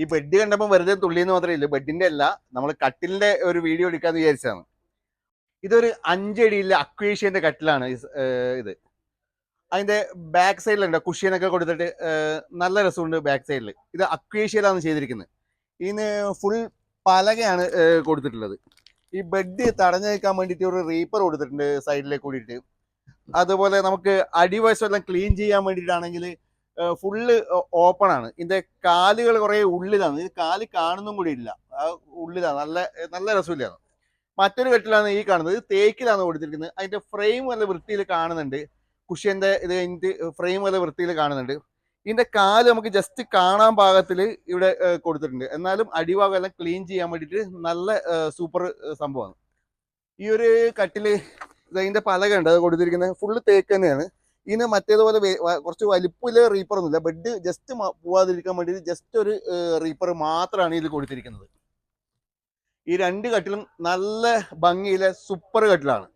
ഈ ബെഡ് കണ്ടപ്പോൾ വെറുതെ തുള്ളിയെന്ന് മാത്രമേ ഇല്ല, ബെഡിന്റെ അല്ല, നമ്മൾ കട്ടിലിന്റെ ഒരു വീഡിയോ എടുക്കാന്ന് വിചാരിച്ചതാണ്. ഇതൊരു 5 അടിയിലെ അക്വേഷ്യന്റെ കട്ടിലാണ്. ഇത് അതിന്റെ ബാക്ക് സൈഡിലുണ്ട് കുഷ്യനൊക്കെ കൊടുത്തിട്ട് നല്ല രസമുണ്ട്. ബാക്ക് സൈഡിൽ ഇത് അക്വേഷ്യയിലാണ് ചെയ്തിരിക്കുന്നത്. ഇതിന് ഫുൾ പലകയാണ് കൊടുത്തിട്ടുള്ളത്. ഈ ബെഡ് തടഞ്ഞു നിൽക്കാൻ വേണ്ടിയിട്ട് ഒരു റീപ്പർ കൊടുത്തിട്ടുണ്ട് സൈഡിലേക്ക് കൂടിയിട്ട്. അതുപോലെ നമുക്ക് അടിവശമെല്ലാം ക്ലീൻ ചെയ്യാൻ വേണ്ടിയിട്ടാണെങ്കിൽ ഫുള്ള് ഓപ്പൺ ആണ്. ഇതിന്റെ കാലുകൾ കുറെ ഉള്ളിലാണ്, ഇത് കാല് കാണുന്നും കൂടി ഇല്ല, ഉള്ളിലാണ്. നല്ല നല്ല രസമില്ലാണ്. മറ്റൊരു കെട്ടിലാണ് ഈ കാണുന്നത്, ഇത് തേക്കിലാണ് കൊടുത്തിരിക്കുന്നത്. അതിന്റെ ഫ്രെയിം നല്ല വൃത്തിയിൽ കാണുന്നുണ്ട്. കുഷ്യന്റെ ഇത് കഴിഞ്ഞിട്ട് ഫ്രെയിം നല്ല വൃത്തിയിൽ കാണുന്നുണ്ട്. ഇതിന്റെ കാല് നമുക്ക് ജസ്റ്റ് കാണാൻ പാകത്തിൽ ഇവിടെ കൊടുത്തിട്ടുണ്ട്. എന്നാലും അടിഭാഗം എല്ലാം ക്ലീൻ ചെയ്യാൻ വേണ്ടിയിട്ട് നല്ല സൂപ്പർ സംഭവമാണ്. ഈ ഒരു കട്ടില് ഇതിന്റെ പലക ഉണ്ട്, അത് കൊടുത്തിരിക്കുന്നത് ഫുള്ള് തേക്ക് തന്നെയാണ്. ഇതിന് മറ്റേതുപോലെ കുറച്ച് വലിപ്പമില്ല റീപ്പർ ഒന്നുമില്ല. ബെഡ് ജസ്റ്റ് പോവാതിരിക്കാൻ വേണ്ടിയിട്ട് ജസ്റ്റ് ഒരു റീപ്പർ മാത്രമാണ് ഇതിൽ കൊടുത്തിരിക്കുന്നത്. ഈ 2 കട്ടിലും നല്ല ഭംഗിയിലെ സൂപ്പർ കട്ടിലാണ്.